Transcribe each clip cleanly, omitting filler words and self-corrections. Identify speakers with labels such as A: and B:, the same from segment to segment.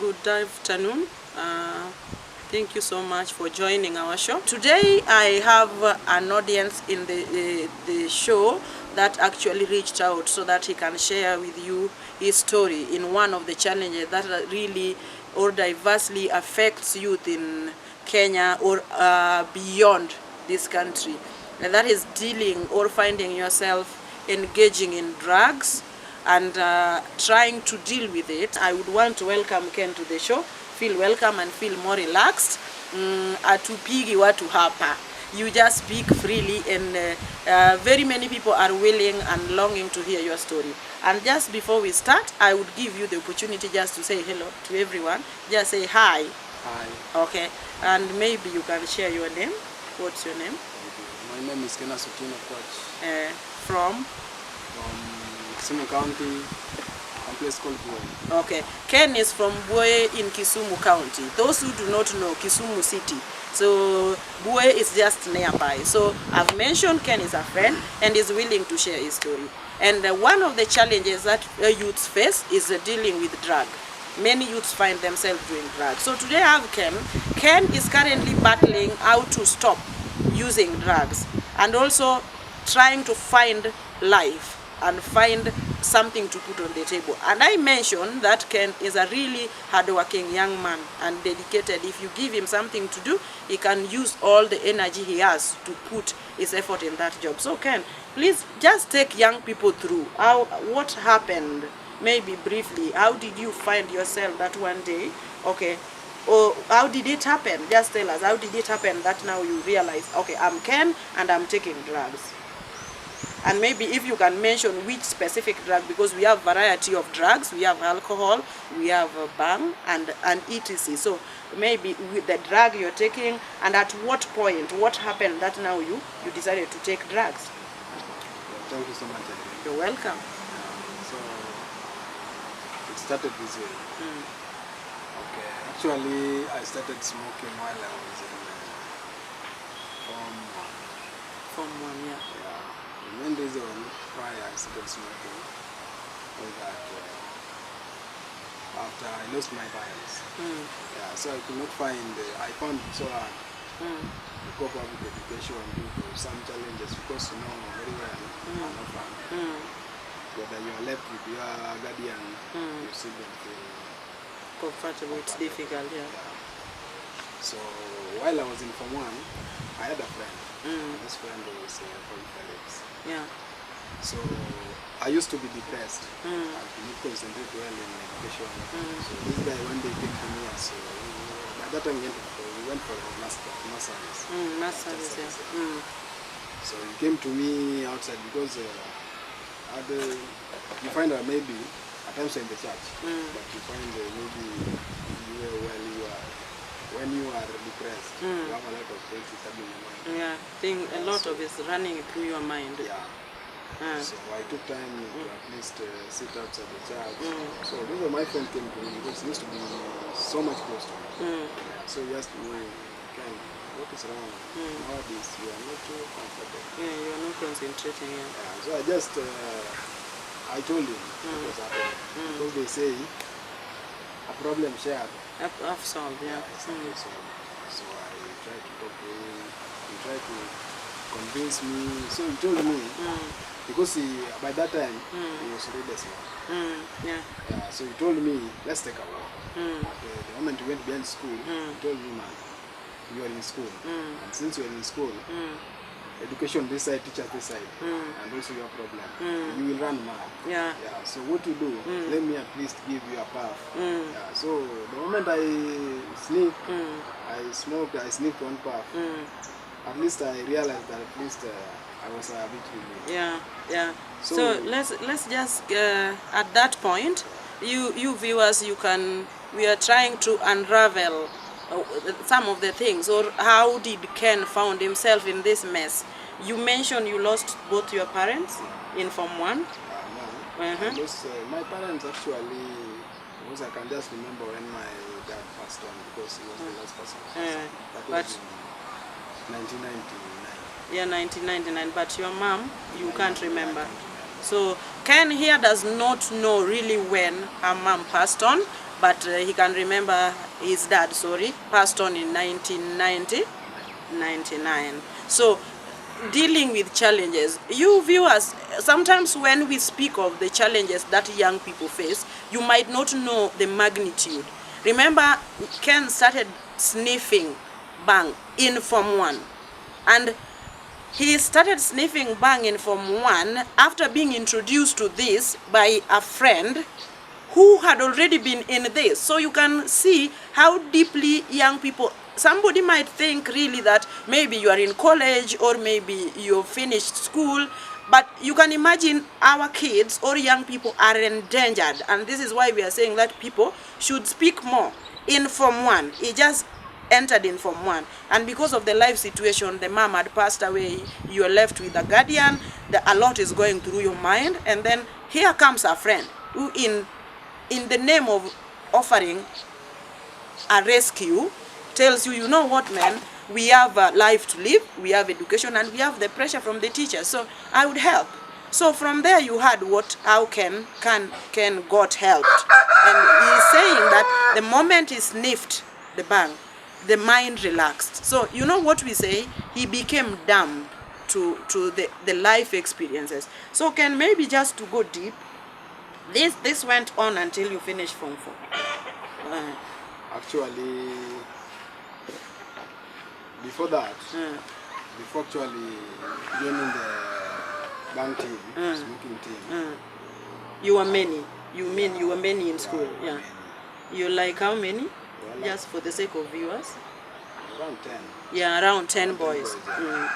A: Good afternoon. Thank you so much for joining our show. Today I have an audience in the show that actually reached out so that he can share with you his story in one of the challenges that really or diversely affects youth in Kenya or beyond this country. And that is dealing or finding yourself engaging in drugs and trying to deal with it. I would want to welcome Ken to the show. Feel welcome and feel more relaxed. Atupigi watu hapa. You just speak freely, and very many people are willing and longing to hear your story. And just before we start, I would give you the opportunity just to say hello to everyone. Just say hi.
B: Hi.
A: Okay. And maybe you can share your name. What's your name?
B: My name is Kena Sutino Coach.
A: From
B: Kisumu County, a place called Buoye.
A: Okay. Ken is from Buoye in Kisumu County. Those who do not know Kisumu City, so Buoye is just nearby. So I've mentioned Ken is a friend and is willing to share his story. And one of the challenges that youths face is dealing with drug. Many youths find themselves doing drugs. So today I have Ken. Ken is currently battling how to stop using drugs and also trying to find life and find something to put on the table. And I mentioned that Ken is a really hardworking young man and dedicated. If you give him something to do, he can use all the energy he has to put his effort in that job. So Ken, please just take young people through what happened, maybe briefly. How did you find yourself that one day? Okay. Or how did it happen? Just tell us, how did it happen that now you realize, okay, I'm Ken and I'm taking drugs? And maybe if you can mention which specific drug, because we have variety of drugs. We have alcohol, we have bang, and etc. So maybe with the drug you're taking, and at what point, what happened that now you decided to take drugs?
B: Thank you so much.
A: You're welcome.
B: So it started this way. Okay. Actually, I started smoking while I was in
A: Form 1, yeah.
B: The main reason why I started smoking was that after I lost my balance. So I could not find, I found it so hard to cope up with education due to some challenges, because you know very well I'm not fun. Whether you are left with your guardian, you still don't feel
A: Comfortable, it's difficult, yeah.
B: So while I was in Form 1, I had a friend. This friend was called Felix.
A: Yeah.
B: So I used to be depressed. I could not concentrate well in education. So this guy one day came to me and said, at that time we went for master's.
A: Master's, yeah.
B: So he came to me outside because you find that maybe at times in the church, but you find maybe when you are depressed, you have a lot of things happening in your mind.
A: Yeah, a lot of it's running through your mind.
B: Yeah. So I took time to at least sit outside the church. So this was my friend came to me because he used to be so much close to me. So he asked me, Ken, what is wrong? Nowadays you are not too comfortable.
A: Yeah, you are not concentrating. Yeah.
B: So I just I told him what was happening. Because they say a problem shared.
A: I've solved, yeah.
B: So I tried to talk to him. He tried to convince me. So he told me, because by that time he was already small. So he told me, let's take a walk. The moment we went behind school, he told me, man, you are in school. And since you are in school, education this side, teacher this side, and also your problem. You will run mad.
A: Yeah.
B: So what to do? Let me at least give you a path. So the moment I sneak, I smoked, I sneaked one path. At least I realized that at least I was a bit relieved.
A: Yeah. So let's just at that point, you viewers, we are trying to unravel some of the things, or how did Ken found himself in this mess? You mentioned you lost both your parents in Form 1.
B: No. I lost my parents actually, because I can just remember when my dad passed on, because he was the last person. That was in 1999.
A: Yeah, 1999. But your mom, you can't remember. So Ken here does not know really when her mom passed on, but he can remember his dad, passed on in 1999. So dealing with challenges, you viewers, sometimes when we speak of the challenges that young people face, you might not know the magnitude. Remember, Ken started sniffing bang in Form 1, and he started sniffing bang in Form 1 after being introduced to this by a friend who had already been in this. So you can see how deeply young people, somebody might think really that maybe you are in college or maybe you've finished school, but you can imagine our kids or young people are endangered, and this is why we are saying that people should speak more. In Form 1, he just entered in Form 1, and because of the life situation, the mom had passed away, you are left with a guardian, a lot is going through your mind, and then here comes a friend who in the name of offering a rescue tells you, you know what, man, we have a life to live, we have education, and we have the pressure from the teachers, so I would help. So from there you heard how can God help, and he's saying that the moment he sniffed the bang, the mind relaxed. So you know what we say, he became dumb to the life experiences. So Ken, maybe just to go deep, this went on until you finished Form 4.
B: Actually, before that, before actually joining the band team, smoking team,
A: you were many. You mean you were many in school? Yeah.
B: many.
A: You like how many?
B: Well,
A: Just for the sake of viewers.
B: around 10.
A: Yeah, around 10 boys.
B: boys,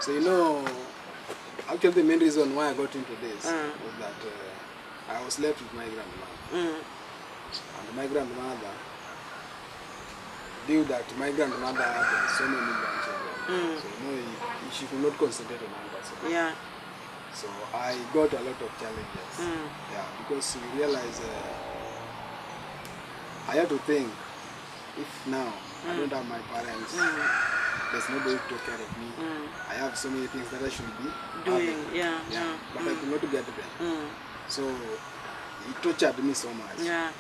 B: So you know, actually the main reason why I got into this was that I was left with my grandmother. And my grandmother, due that my grandmother had so many grandchildren, so you know, she could not concentrate on one person.
A: Yeah.
B: So I got a lot of challenges. Yeah, because you realize I had to think, if now I don't have my parents, there's nobody to take care of me. I have so many things that I should be
A: Doing,
B: having. But I could not get them. So it tortured me so much.
A: Yeah.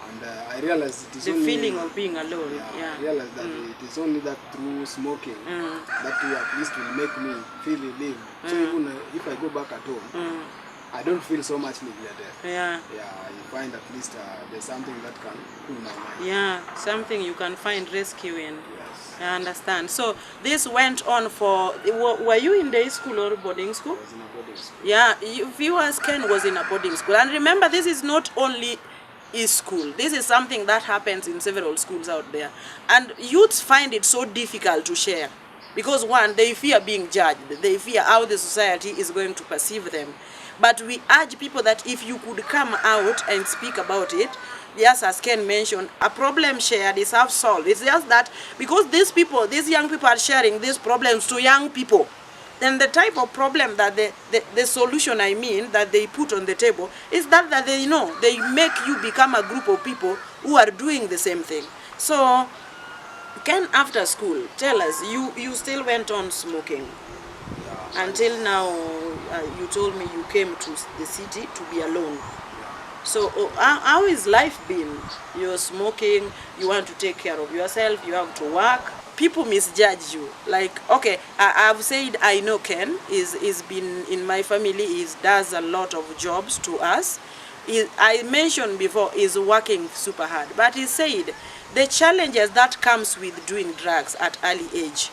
B: And I realized it is
A: The
B: only
A: feeling of being alone.
B: Yeah, I realized that it is only that through smoking that will at least will make me feel relieved. So even if I go back at home, I don't feel so much neglected.
A: Yeah.
B: Yeah, I find at least there's something that can cool my mind.
A: Yeah, something you can find rescue in.
B: Yes.
A: I understand. So this went on for, were you in day school or boarding school?
B: I was in a boarding school.
A: Yeah, viewers, Ken was in a boarding school. And remember, this is not only his school. This is something that happens in several schools out there. And youths find it so difficult to share. Because one, they fear being judged. They fear how the society is going to perceive them. But we urge people that if you could come out and speak about it, yes, as Ken mentioned, a problem shared is half solved. It's just that because these young people are sharing these problems to young people, then the type of problem that the solution, I mean, that they put on the table is that they know, they make you become a group of people who are doing the same thing. So, Ken, after school, tell us, you still went on smoking. Until now, you told me you came to the city to be alone. So how is life been? You're smoking, you want to take care of yourself, you have to work. People misjudge you. Like, okay, I've said I know Ken is been in my family, he does a lot of jobs to us. I mentioned before, he's working super hard. But he said the challenges that comes with doing drugs at early age,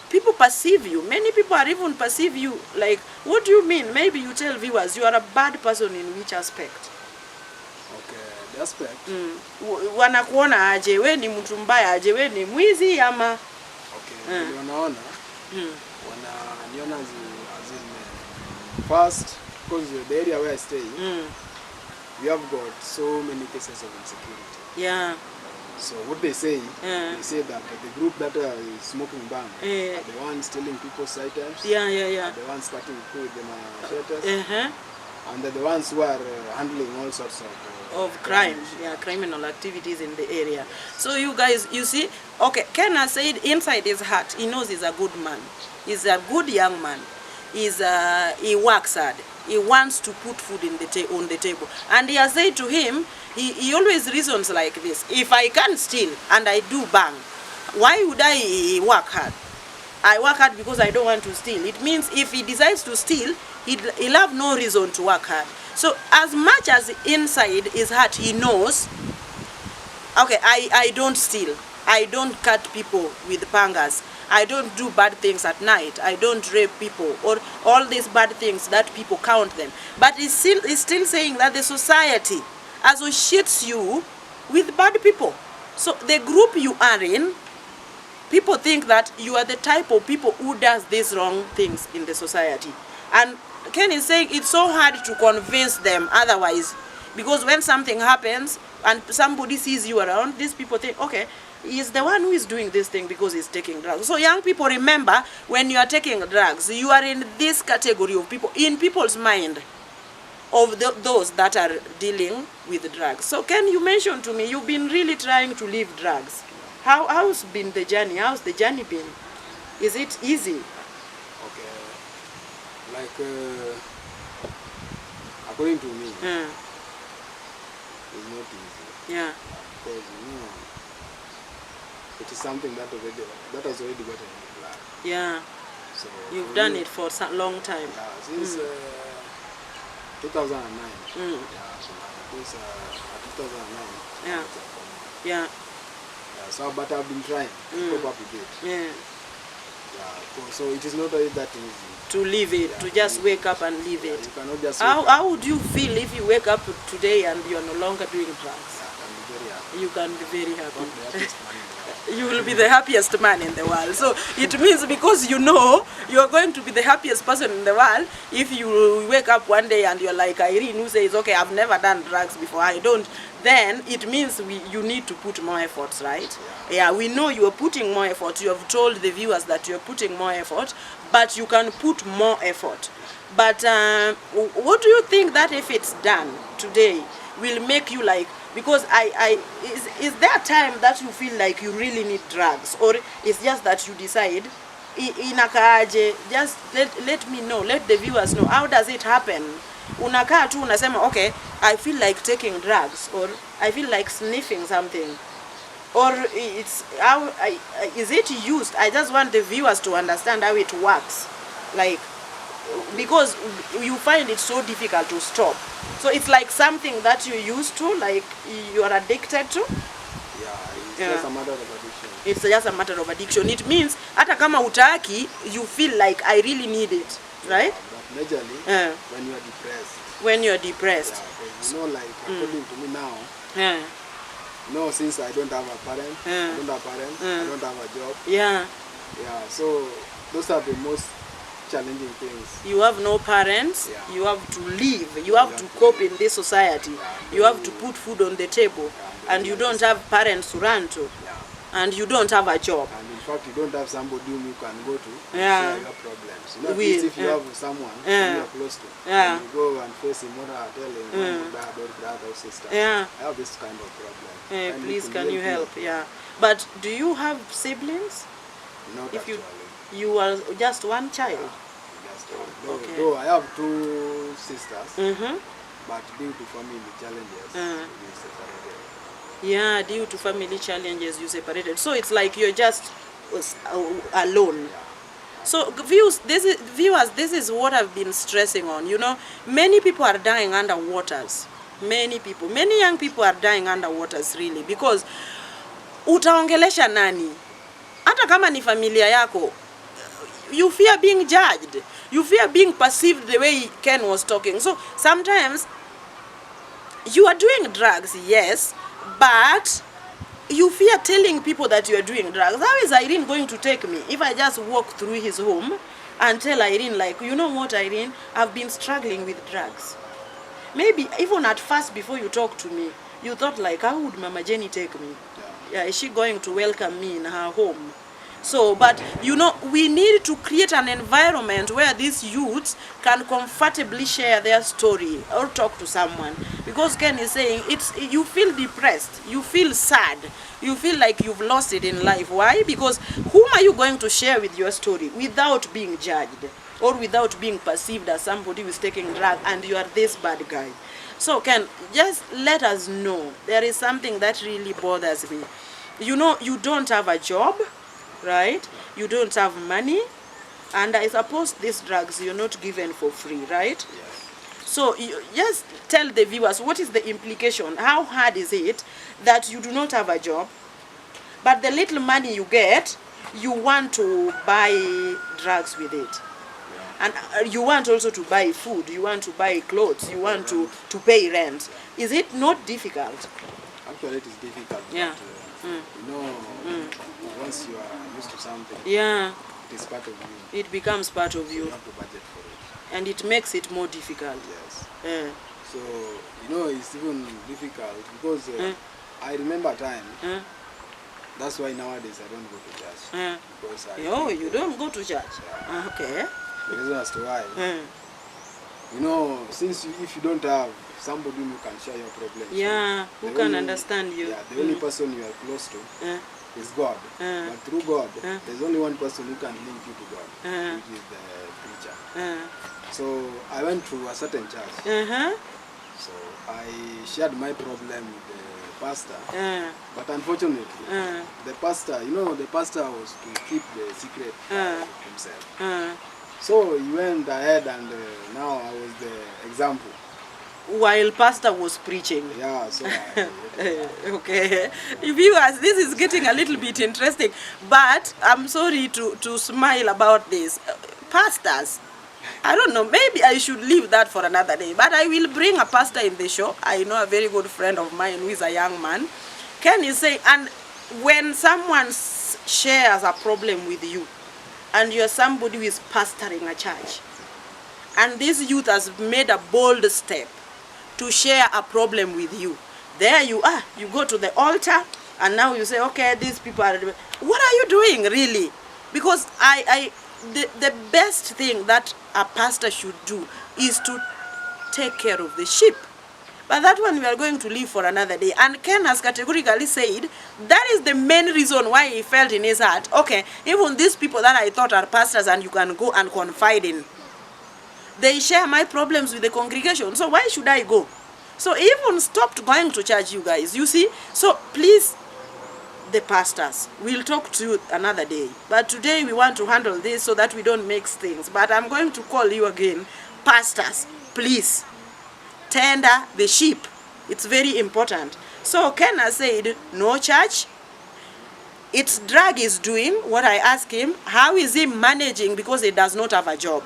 A: people perceive you. Many people are even perceive you like, what do you mean? Maybe you tell viewers you are a bad person in which aspect?
B: Okay, the aspect.
A: Wanakuona aje, we ni mtu mbaya aje, we ni mwizi ama?
B: Okay, wanaona wananiona as in first, because the area where I stay, we have got so many cases of insecurity.
A: Yeah.
B: So what they say that the group that is smoking bang are the ones stealing people's items.
A: Yeah.
B: Are the ones cutting food with the machetes. And they're the ones who are handling all sorts of
A: crimes, criminal activities in the area. So you guys, you see, okay, Ken has said inside his heart, he knows he's a good man. He's a good young man. is he works hard. He wants to put food in on the table. And he has said to him, he always reasons like this: if I can't steal and I do bang, why would I work hard? I work hard because I don't want to steal. It means if he decides to steal, he'll have no reason to work hard. So as much as inside his heart he knows, okay, I don't steal, I don't cut people with pangas, I don't do bad things at night, I don't rape people, or all these bad things that people count them. But he's still saying that the society associates you with bad people. So the group you are in, people think that you are the type of people who does these wrong things in the society. And Ken is saying it's so hard to convince them otherwise, because when something happens and somebody sees you around, these people think, okay, he's the one who is doing this thing because he's taking drugs. So young people, remember, when you are taking drugs, you are in this category of people, in people's mind, of those that are dealing with drugs. So Ken, you mentioned to me, you've been really trying to leave drugs. How's been the journey? How's the journey been? Is it easy?
B: Okay, like according to me, it's not easy.
A: Yeah.
B: Because it is something that has already gotten in the blood.
A: Yeah.
B: So
A: you've done it for a long time.
B: Yeah, since 2009.
A: Mm.
B: Yeah, so since 2009.
A: Yeah. Yeah.
B: So, but I've been trying to cope up with it.
A: Yeah.
B: Yeah. So it is not really that easy
A: to leave it, to just wake up and leave it.
B: You cannot just
A: how would you feel if you wake up today and you are no longer doing drugs?
B: Yeah,
A: you can be very happy.
B: Not
A: You will be the happiest man in the world. So it means, because you know you are going to be the happiest person in the world, if you wake up one day and you're like Irene, who says, okay, I've never done drugs before, I don't, then it means you need to put more efforts, right? Yeah, we know you are putting more effort. You have told the viewers that you are putting more effort, but you can put more effort. But what do you think that if it's done today will make you like, because is there a time that you feel like you really need drugs, or it's just that you decide inakaaje? Just let me know, let the viewers know, how does it happen? Unakaa tu unasema, okay, I feel like taking drugs, or I feel like sniffing something, or it's how is it used? I just want the viewers to understand how it works, like, because you find it so difficult to stop. So it's like something that you used to, like you are addicted to.
B: Yeah, it's just a matter of addiction.
A: It's just a matter of addiction. It means hata kama utaki, you feel like I really need it, right?
B: But majorly, when you are depressed.
A: When you are depressed.
B: Yeah, you know, like according to me now.
A: Yeah.
B: No, since I don't have a parent, I don't have parents, I don't have a job.
A: Yeah.
B: Yeah, so those are the most challenging things.
A: You have no parents,
B: Yeah.
A: you have to live, you have to cope in this society, you have to put food on the table, and you don't have parents to run to, and you don't have a job.
B: And in fact, you don't have somebody whom you can go to
A: Yeah.
B: share your problems. You know, at least if you have someone who you are close to,
A: Yeah.
B: and you go and face him, or tell him, dad or brother or sister,
A: Yeah.
B: I have this kind of problem.
A: Hey, please, can you help? Yeah. But do you have siblings?
B: Not
A: If
B: actually.
A: you are just one child.
B: Just one.
A: Okay.
B: Though I have two sisters,
A: Mm-hmm.
B: but due to family challenges, we separated.
A: Yeah, due to family challenges, you separated. So it's like you're just alone. So viewers, this is what I've been stressing on. You know, many people are dying under waters. Many young people are dying under waters, really, because utaongelesha nani? Hata kama ni familia yako, you fear being judged. You fear being perceived the way Ken was talking. So sometimes you are doing drugs, yes, but you fear telling people that you are doing drugs. How is Irene going to take me if I just walk through his home and tell Irene, like, you know what, Irene, I've been struggling with drugs. Maybe even at first, before you talk to me, you thought like, how would Mama Jenny take me? Yeah, is she going to welcome me in her home? So, but you know, we need to create an environment where these youths can comfortably share their story or talk to someone. Because Ken is saying, you feel depressed, you feel sad, you feel like you've lost it in life. Why? Because whom are you going to share with your story without being judged or without being perceived as somebody who is taking drug and you are this bad guy? So Ken, just let us know. There is something that really bothers me. You know, you don't have a job, right? You don't have money, and I suppose these drugs you're not given for free, right?
B: Yes.
A: So you just tell the viewers, what is the implication? How hard is it that you do not have a job, but the little money you get, you want to buy drugs with it? And you want also to buy food, you want to buy clothes, you want to pay rent. Is it not difficult?
B: Actually, it is difficult.
A: Yeah.
B: But, you know, once you are used to something,
A: Yeah,
B: it is part of you.
A: it becomes part of
B: So
A: you,
B: you have to budget for it.
A: and it makes it more difficult.
B: Yes.
A: Yeah.
B: So, you know, it's even difficult because I remember a time, that's why nowadays I don't go to church. Because
A: Oh, you don't go to church?
B: Yeah.
A: Okay.
B: The reason as to why, you know, since if you don't have somebody who can share your problems,
A: Yeah, who
B: the
A: can
B: only-
A: understand you.
B: Yeah, the only person you are close to is God.
A: Uh.
B: But through God, there's only one person who can link you to God,
A: Uh.
B: which is the preacher.
A: Uh,
B: So I went to a certain church.
A: uh-huh.
B: So I shared my problem with the pastor.
A: Uh,
B: But unfortunately,
A: uh,
B: the pastor, you know, the pastor was to keep the secret himself.
A: uh.
B: So he went ahead and now I was the example.
A: While pastor was preaching.
B: Yeah, so
A: Okay. Viewers, this is getting a little bit interesting, but I'm sorry to smile about this. Pastors, I don't know, maybe I should leave that for another day, but I will bring a pastor in the show. I know a very good friend of mine who is a young man. Can you say, and when someone shares a problem with you, and you're somebody who is pastoring a church, and this youth has made a bold step to share a problem with you, there you are, you go to the altar, and now you say, okay, these people are, what are you doing really? Because the best thing that a pastor should do is to take care of the sheep. But that one we are going to leave for another day. And Ken has categorically said that is the main reason why he felt in his heart, okay, even these people that I thought are pastors and you can go and confide in, they share my problems with the congregation, so why should I go? So he even stopped going to church, you guys, you see. So please, the pastors, we'll talk to you another day. But today we want to handle this so that we don't mix things. But I'm going to call you again. Pastors, please, tender the sheep. It's very important. So Ken has said, no church. It's drug is doing. What I asked him, how is he managing because he does not have a job?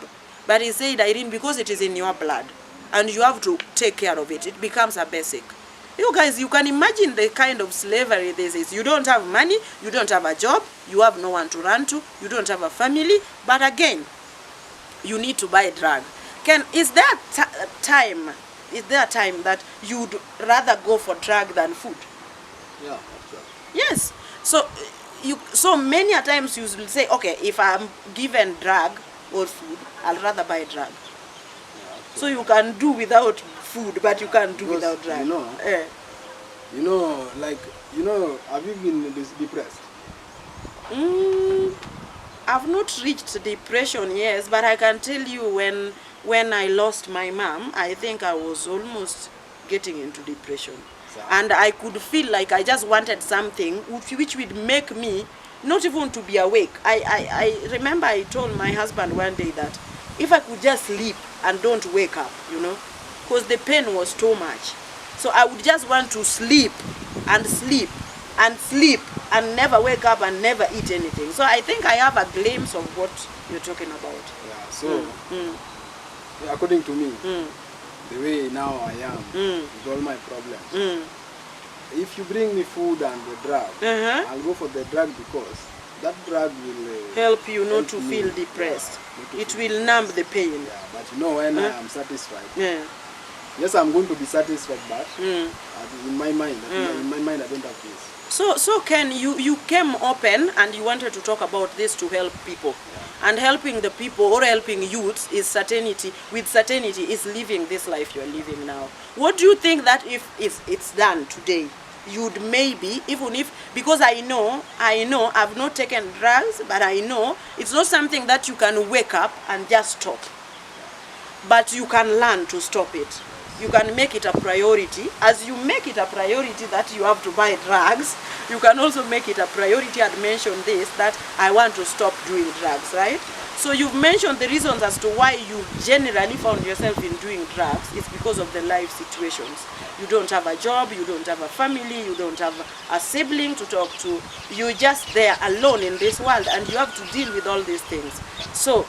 A: But he said, Irene, because it is in your blood and you have to take care of it, it becomes a basic. You guys, you can imagine the kind of slavery this is. You don't have money, you don't have a job, you have no one to run to, you don't have a family, but again, you need to buy drug. Is there time that you'd rather go for drug than food?
B: yeah, actually.
A: Yes. So many a times you will say, okay, if I'm given drug or food, I'll rather buy drug.
B: Yeah,
A: So you can do without food, but you can't do
B: Because,
A: without drug.
B: you know, like, you know, have you been depressed?
A: I've not reached depression, yes, but I can tell you when I lost my mom, I think I was almost getting into depression. And I could feel like I just wanted something which would make me not even to be awake. I remember I told my husband one day that if I could just sleep and don't wake up, you know, because the pain was too much. So I would just want to sleep and sleep and sleep and never wake up and never eat anything. So I think I have a glimpse of what you're talking about.
B: Yeah, so according to me, the way now I am with all my problems, if you bring me food and the drug, I'll go for the drug because that drug will
A: help you not to
B: me,
A: feel depressed.
B: Yeah,
A: It will numb the pain.
B: Yeah, but you know when I am satisfied,
A: Yeah.
B: yes, I'm going to be satisfied, but in my mind, I don't have this.
A: So Ken, you came open and you wanted to talk about this to help people. And helping the people or helping youth is certainty, with certainty is living this life you're living now. What do you think that if it's done today, you'd maybe, even if, because I know I've not taken drugs, but I know it's not something that you can wake up and just stop. But you can learn to stop it. You can make it a priority. As you make it a priority that you have to buy drugs, you can also make it a priority. I'd mentioned this, that I want to stop doing drugs, right? So you've mentioned the reasons as to why you generally found yourself in doing drugs. It's because of the life situations. You don't have a job, you don't have a family, you don't have a sibling to talk to. You're just there alone in this world and you have to deal with all these things. So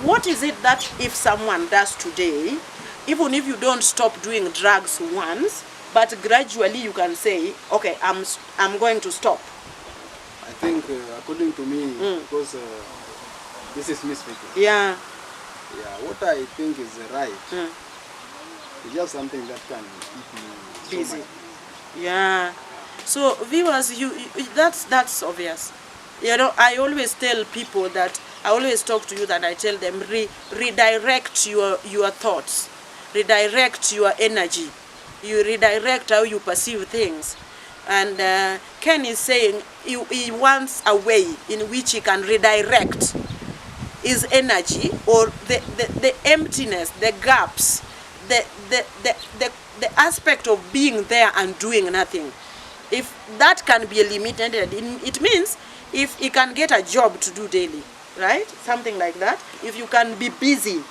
A: what is it that if someone does today, even if you don't stop doing drugs once, but gradually you can say, okay, I'm going to stop?
B: I think, according to me, because this is me speaking.
A: Yeah.
B: Yeah, what I think is right is just something that can keep me
A: Busy.
B: so much.
A: Yeah. So viewers, you that's obvious. You know, I always tell people that, I always talk to you that I tell them, redirect your thoughts, redirect your energy, you redirect how you perceive things. And Ken is saying he wants a way in which he can redirect his energy, or the emptiness, the gaps, the aspect of being there and doing nothing. If that can be eliminated, it means if he can get a job to do daily, right? Something like that. If you can be busy,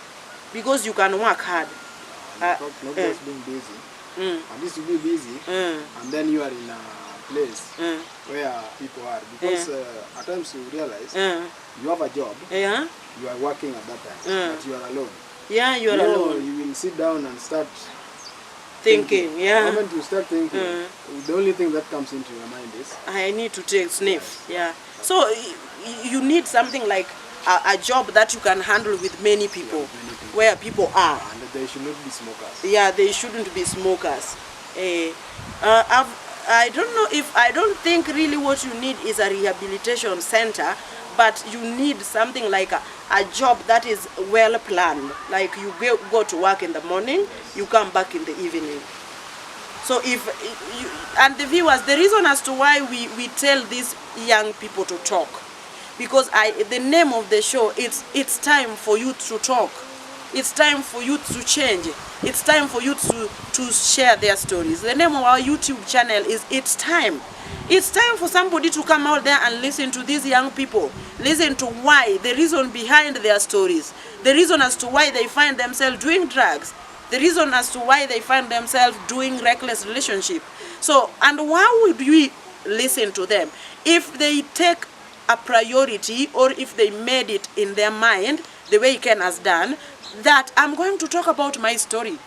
A: because you can work hard.
B: Not just being busy. At least you be busy, and then you are in a place where people are. Because at times you realize you have a job, you are working at that time, but you are alone.
A: Yeah, you are alone.
B: You will sit down and start
A: thinking. Yeah.
B: The moment you start thinking, the only thing that comes into your mind is,
A: I need to take sniff. Yeah. So you need something like a job that you can handle with many people, where people are.
B: And they should not be smokers.
A: Yeah, they shouldn't be smokers. I don't know if, I don't think really what you need is a rehabilitation center, but you need something like a job that is well planned. Like you go to work in the morning, you come back in the evening. So if you, and the viewers, the reason as to why we tell these young people to talk, because the name of the show, it's time for you to talk. It's time for you to change. It's time for you to share their stories. The name of our YouTube channel is It's Time. It's time for somebody to come out there and listen to these young people. Listen to why, the reason behind their stories. The reason as to why they find themselves doing drugs. The reason as to why they find themselves doing reckless relationship. So, and why would we listen to them? If they take a priority, or if they made it in their mind, the way Ken has done, that I'm going to talk about my story.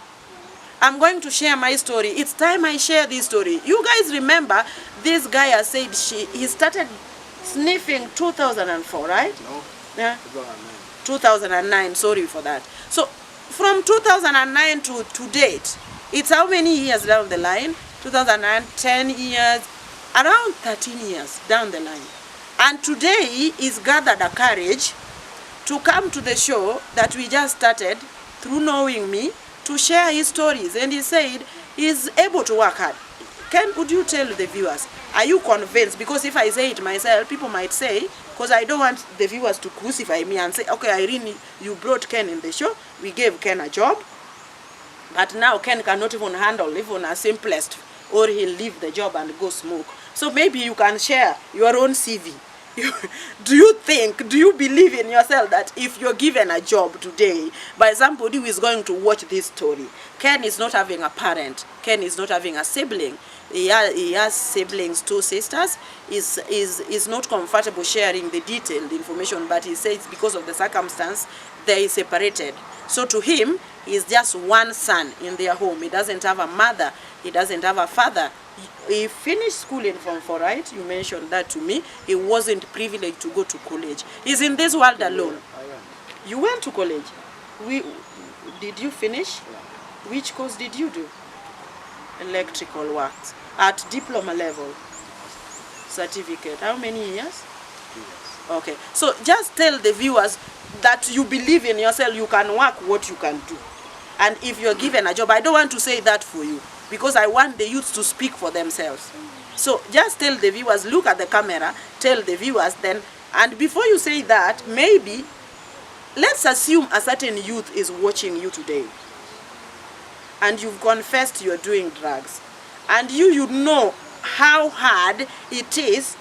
A: I'm going to share my story. It's time I share this story. You guys remember this guy has said he started sniffing 2004, right?
B: No.
A: Yeah.
B: 2009.
A: 2009, sorry for that. So from 2009 to date, it's how many years down the line? 2009, 10 years, around 13 years down the line. And today he's gathered a courage to come to the show that we just started, through knowing me, to share his stories. And he said he's able to work hard. Ken, would you tell the viewers, are you convinced? Because if I say it myself, people might say, because I don't want the viewers to crucify me and say, okay, Irene, you brought Ken in the show, we gave Ken a job, but now Ken cannot even handle even a simplest, or he'll leave the job and go smoke. So maybe you can share your own CV. Do you believe in yourself that if you're given a job today by somebody who is going to watch this story? Ken is not having a parent. Ken is not having a sibling. He has siblings, 2 sisters. Is not comfortable sharing the detailed information, but he says because of the circumstance, they separated. So to him, he's just one son in their home. He doesn't have a mother. He doesn't have a father. He finished school in Form 4, right? You mentioned that to me. He wasn't privileged to go to college. He's in this world alone.
B: I went.
A: You went to college. Did you finish?
B: Yeah.
A: Which course did you do? Electrical works. At diploma level. certificate. How many years?
B: 2 years.
A: Okay. So just tell the viewers that you believe in yourself, you can work what you can do. And if you're given a job, I don't want to say that for you, because I want the youths to speak for themselves. So just tell the viewers, look at the camera, tell the viewers then, and before you say that, maybe, let's assume a certain youth is watching you today, and you've confessed you're doing drugs, and you know how hard it is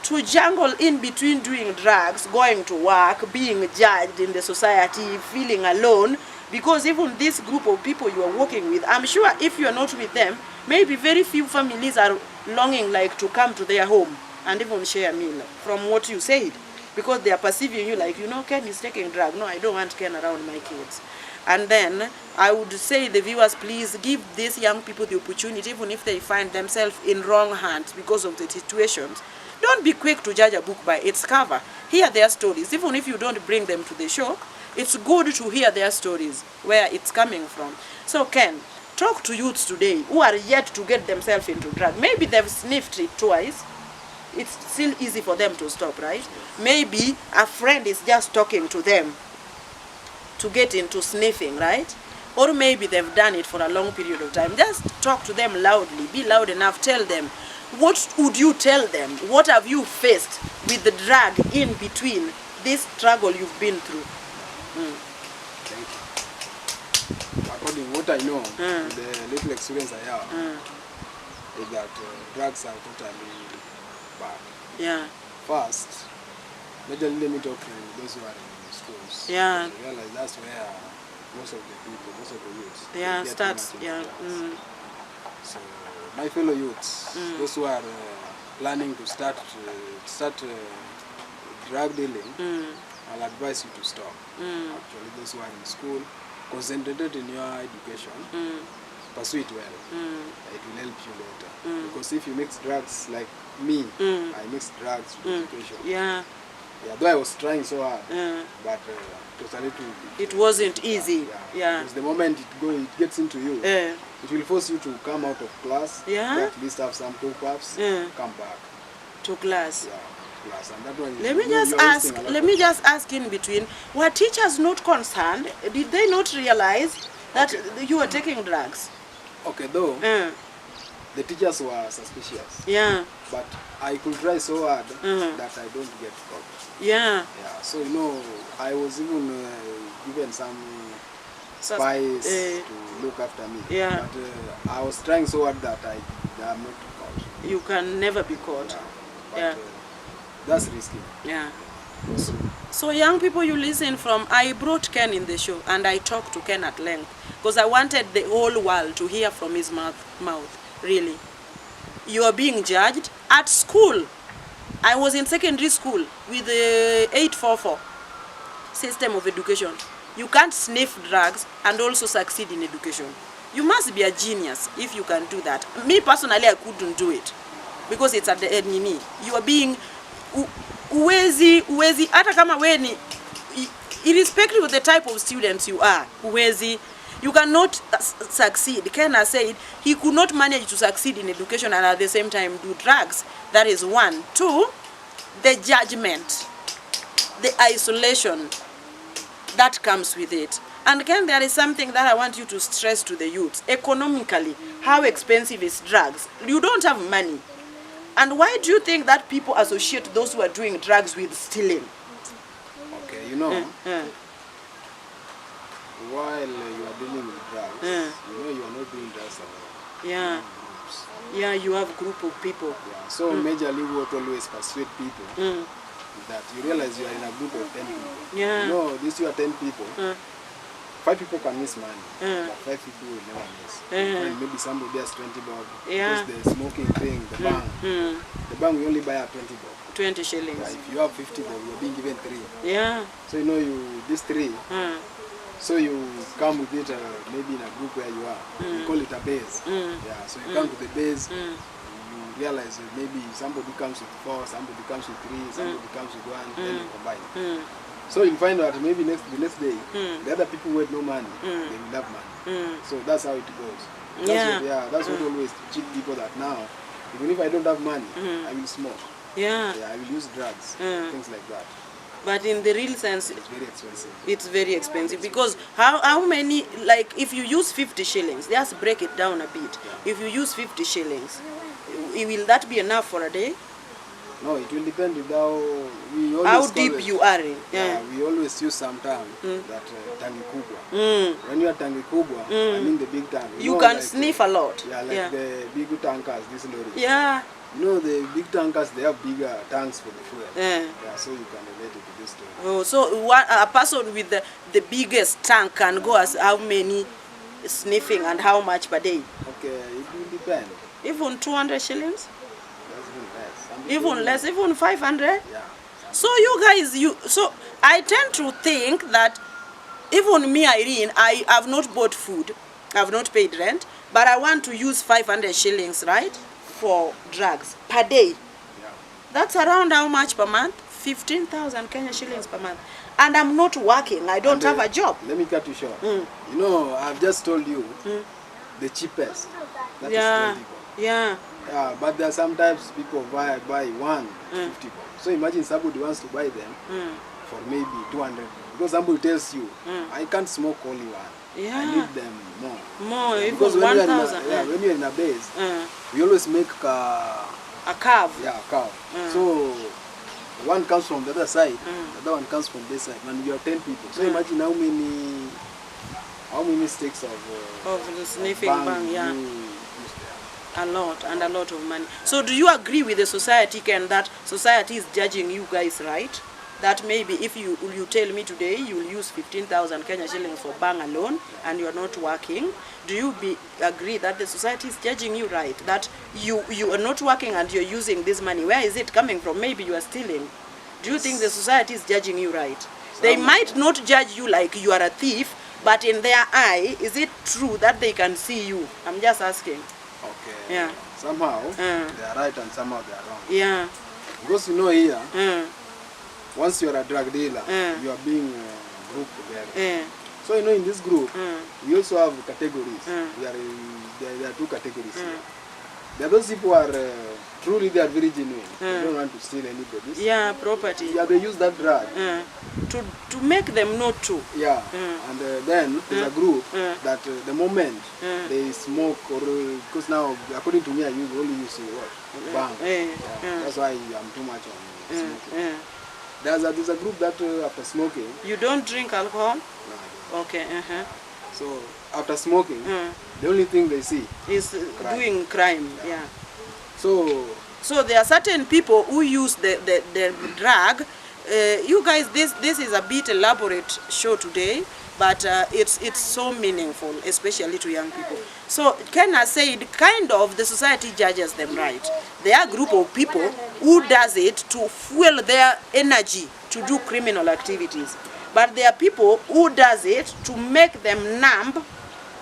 A: to jungle in between doing drugs, going to work, being judged in the society, feeling alone, because even this group of people you are working with, I'm sure if you're not with them, maybe very few families are longing like to come to their home and even share a meal from what you said, because they are perceiving you like, you know, Ken is taking drug. No, I don't want Ken around my kids. And then I would say the viewers, please give these young people the opportunity, even if they find themselves in wrong hands because of the situations. Don't be quick to judge a book by its cover. Hear their stories. Even if you don't bring them to the show, it's good to hear their stories, where it's coming from. So Ken, talk to youths today who are yet to get themselves into drug. Maybe they've sniffed it twice. It's still easy for them to stop, right? Maybe a friend is just talking to them to get into sniffing, right? Or maybe they've done it for a long period of time. Just talk to them loudly. Be loud enough. Tell them. What would you tell them? What have you faced with the drug in between this struggle you've been through?
B: Thank you. According to what I know, the little experience I have, is that drugs are totally bad.
A: Yeah.
B: First, majorly let me talk to those who are in schools.
A: Yeah.
B: I realize that's where most of the people, most of the youths,
A: Yeah,
B: they get
A: starts.
B: too much
A: Yeah.
B: into drugs. So my fellow youths, those who are planning to start drug dealing, I'll advise you to stop. Actually, those who are in school, concentrate in your education, pursue it well. It will help you later. Because if you mix drugs like me, I mixed drugs with education.
A: Yeah.
B: Yeah, though I was trying so hard, but it was a little.
A: It wasn't easy. Yeah.
B: Because the moment it gets into you, it will force you to come out of class.
A: Yeah.
B: To at least have some top-ups. Come back
A: To class.
B: Yeah. Class, and that one.
A: Let me just ask in between, were teachers not concerned? Did they not realize that you were taking drugs?
B: Okay, though the teachers were suspicious.
A: Yeah.
B: But I could try so hard that I don't get caught.
A: Yeah.
B: Yeah. So you know, I was even given some spies to look after me.
A: Yeah.
B: But I was trying so hard that I am not caught.
A: You can never be caught.
B: Yeah. But, that's risky.
A: Yeah. So young people, you listen from, I brought Ken in the show and I talked to Ken at length because I wanted the whole world to hear from his mouth. Really. You are being judged at school. I was in secondary school with the 844 system of education. You can't sniff drugs and also succeed in education. You must be a genius if you can do that. Me personally, I couldn't do it because it's at the enemy. You are being uwezi hata kama we ni irrespective of the type of students you are, uwezi, you cannot succeed. Ken has said he could not manage to succeed in education and at the same time do drugs. That is one. Two, the judgment, the isolation that comes with it. And Ken, there is something that I want you to stress to the youth. Economically, how expensive is drugs? You don't have money. And why do you think that people associate those who are doing drugs with stealing?
B: Okay, you know, while you are dealing with drugs, you know you are not doing drugs alone.
A: Yeah. Yeah, you have a group of people.
B: Yeah. So majorly what always persuade people is that you realize you are in a group of 10 people.
A: Yeah.
B: You know, these you are 10 people. 5 people can miss money, but 5 people will never miss. And maybe somebody has 20 bob.
A: Yeah.
B: Because the smoking thing, the bang. The bang we only buy at 20 bob.
A: 20 shillings.
B: Yeah, if you have 50 bob, you're being given 3.
A: Yeah.
B: So you know these 3. So you come with it maybe in a group where you are. We call it a base. Yeah. So you come to the base. You realize that maybe somebody comes with 4, somebody comes with 3, somebody comes with 1. Then you combine. So you find out maybe the next day, the other people who had no money, they will have money. So that's how it goes. That's what always cheat people that now Even if I don't have money, I will smoke.
A: Yeah.
B: Yeah, I will use drugs, things like that.
A: But in the real sense,
B: It's very expensive.
A: it's very expensive because how many, like if you use 50 shillings, just break it down a bit. If you use 50 shillings, will that be enough for a day?
B: No, it will depend with how we always
A: How deep you are in.
B: Yeah, we always use some term that tangi kubwa. When you are tangi kubwa, I mean the big tank.
A: You
B: know,
A: can
B: like,
A: sniff a lot.
B: Yeah, like the big tankers, these lorries.
A: Yeah.
B: You know the big tankers, they have bigger tanks for the fuel.
A: Yeah.
B: So you can relate it to this story.
A: Oh, so a person with the biggest tank can go as how many sniffing and how much per day?
B: Okay, it will depend.
A: Even 200 shillings?
B: That's
A: Even less, even 500?
B: Yeah.
A: So you guys, so I tend to think that even me, Irene, I have not bought food, I have not paid rent, but I want to use 500 shillings, right, for drugs per day.
B: Yeah.
A: That's around how much per month? 15,000 Kenya shillings per month. And I'm not working, I don't have a job.
B: Let me cut you short. You know, I've just told you the cheapest. That is 20 bob.
A: Yeah.
B: Yeah, but there are sometimes people buy one 50 bob. So imagine somebody wants to buy them for maybe 200. Because somebody tells you, I can't smoke only one.
A: Yeah.
B: I need them more.
A: More,
B: Yeah,
A: even
B: because when
A: 1,000.
B: when you're in a base, we always make
A: A curve.
B: a curve. So one comes from the other side, the other one comes from this side, and you are 10 people. So imagine how many sticks
A: Of the sniffing bang, yeah.
B: you use there.
A: A lot, and a lot of money. So do you agree with the society, Ken, that society is judging you guys, right? That maybe if you tell me today you will use 15,000 Kenya shillings for bang alone and you are not working, do you agree that the society is judging you, right? That you are not working and you're using this money. Where is it coming from? Maybe you are stealing. Do you think the society is judging you, right? They might not judge you like you are a thief, but in their eye, is it true that they can see you? I'm just asking.
B: Okay.
A: Yeah.
B: Somehow they are right and somehow they are wrong.
A: Yeah.
B: Because you know here, once you are a drug dealer, you are being grouped together. So you know in this group, we also have categories. There are two categories here. There are those people who are truly they are very genuine. They don't want to steal anybody's.
A: Yeah, property.
B: Yeah, they use that drug.
A: To make them not to.
B: Yeah, and then there's a group that the moment they smoke or because now according to me I only use what bang. That's why I'm too much on smoking. There's a group that after smoking.
A: You don't drink alcohol?
B: No, I don't.
A: Okay.
B: So after smoking, the only thing they see
A: is doing crime. Yeah.
B: So
A: there are certain people who use the drug. You guys, this is a bit elaborate show today, but it's so meaningful, especially to young people. So Ken has said, kind of the society judges them, right? There are a group of people who does it to fuel their energy to do criminal activities, but there are people who does it to make them numb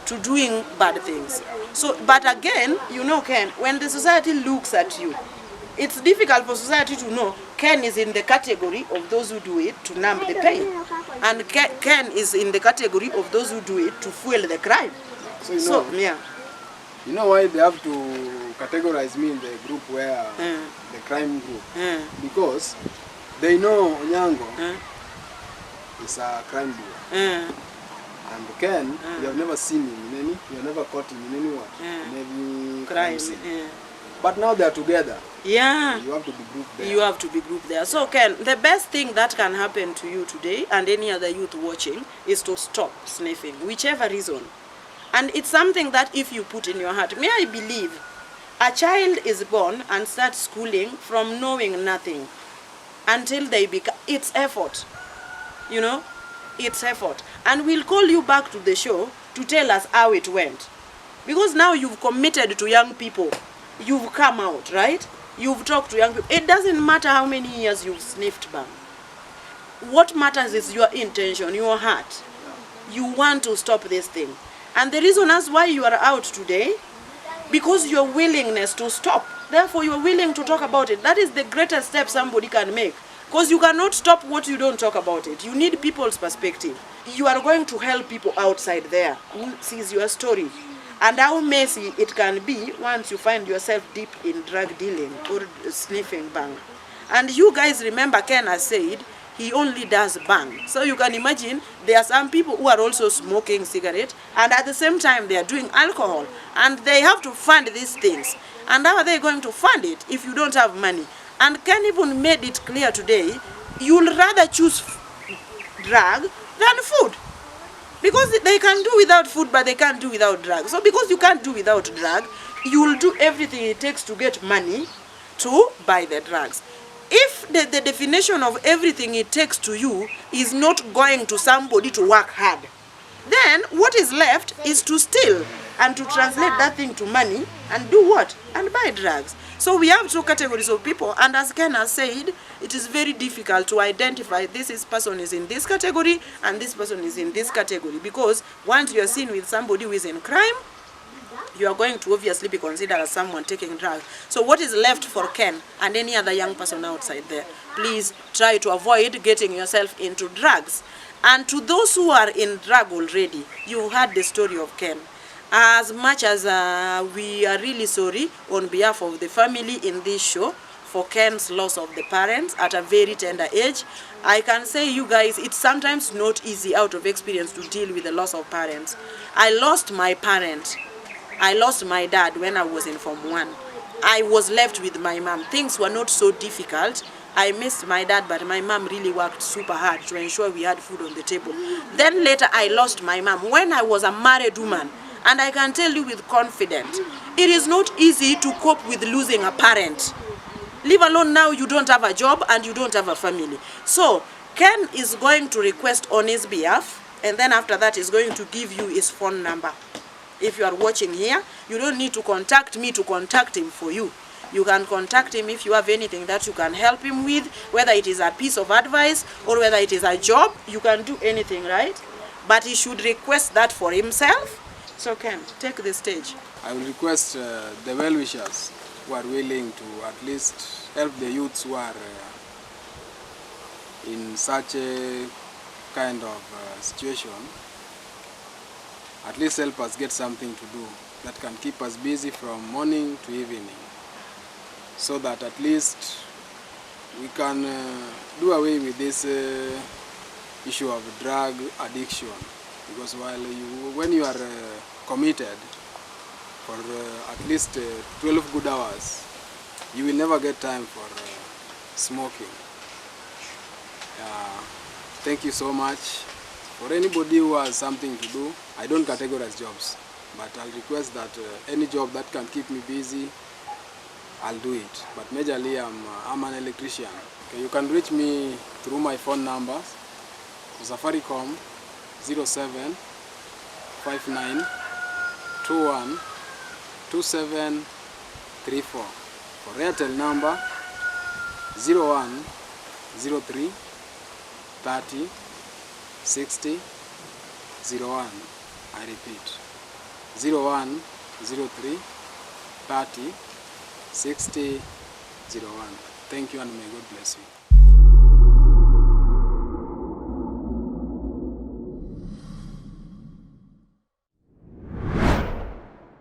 A: to doing bad things. So, but again, you know, Ken, when the society looks at you, it's difficult for society to know Ken is in the category of those who do it to numb the pain, and Ken is in the category of those who do it to fuel the crime.
B: So
A: yeah.
B: You know why they have to categorize me in the group where the crime group? Because they know Onyango is a crime dealer. And Ken, you have never seen him in any, you have never caught him in any what? In any crime scene. But now they are together.
A: Yeah.
B: You have to be grouped there.
A: You have to be grouped there. So Ken, the best thing that can happen to you today and any other youth watching is to stop sniffing, whichever reason. And it's something that if you put in your heart, may I believe, a child is born and starts schooling from knowing nothing until they become, it's effort, you know, it's effort. And we'll call you back to the show to tell us how it went. Because now you've committed to young people. You've come out, right? You've talked to young people. It doesn't matter how many years you've sniffed bang. What matters is your intention, your heart. You want to stop this thing. And the reason as why you are out today, because your willingness to stop. Therefore, you are willing to talk about it. That is the greatest step somebody can make. Because you cannot stop what you don't talk about it. You need people's perspective. You are going to help people outside there who sees your story. and how messy it can be once you find yourself deep in drug dealing or sniffing bang. And you guys remember Ken has said he only does bang. So you can imagine there are some people who are also smoking cigarette and at the same time they are doing alcohol, and they have to fund these things. And how are they going to fund it if you don't have money? And Ken even made it clear today, you'll rather choose drug than food. Because they can do without food, but they can't do without drug. So because you can't do without drug, you will do everything it takes to get money to buy the drugs. If the definition of everything it takes to you is not going to somebody to work hard, then what is left is to steal and to translate that thing to money and do what? And buy drugs. So we have two categories of people, and as Ken has said, it is very difficult to identify person is in this category and this person is in this category, because once you are seen with somebody who is in crime, you are going to obviously be considered as someone taking drugs. So what is left for Ken and any other young person outside there? Please try to avoid getting yourself into drugs. And to those who are in drug already, you heard the story of Ken. As much as we are really sorry on behalf of the family in this show for Ken's loss of the parents at a very tender age, I can say you guys, it's sometimes not easy out of experience to deal with the loss of parents. I lost my parent. I lost my dad when I was in Form 1. I was left with my mom. Things were not so difficult. I missed my dad, but my mom really worked super hard to ensure we had food on the table. Then later I lost my mom when I was a married woman. And I can tell you with confidence, it is not easy to cope with losing a parent. Leave alone now you don't have a job and you don't have a family. So Ken is going to request on his behalf, and then after that he's going to give you his phone number. If you are watching here, you don't need to contact me to contact him for you. You can contact him if you have anything that you can help him with, whether it is a piece of advice or whether it is a job. You can do anything, right? But he should request that for himself. So Ken, take the stage.
B: I will request the well-wishers who are willing to at least help the youths who are in such a kind of situation. At least help us get something to do that can keep us busy from morning to evening, so that at least we can do away with this issue of drug addiction. Because when you are committed for at least 12 good hours, you will never get time for smoking. Thank you so much. For anybody who has something to do, I don't categorize jobs, but I'll request that any job that can keep me busy, I'll do it. But majorly, I'm an electrician. Okay, you can reach me through my phone numbers. Safaricom 07 59 21 27 34. For Airtel number 01 03 30 60 01. I repeat, 01 03 30 60 01. Thank you and may God bless you.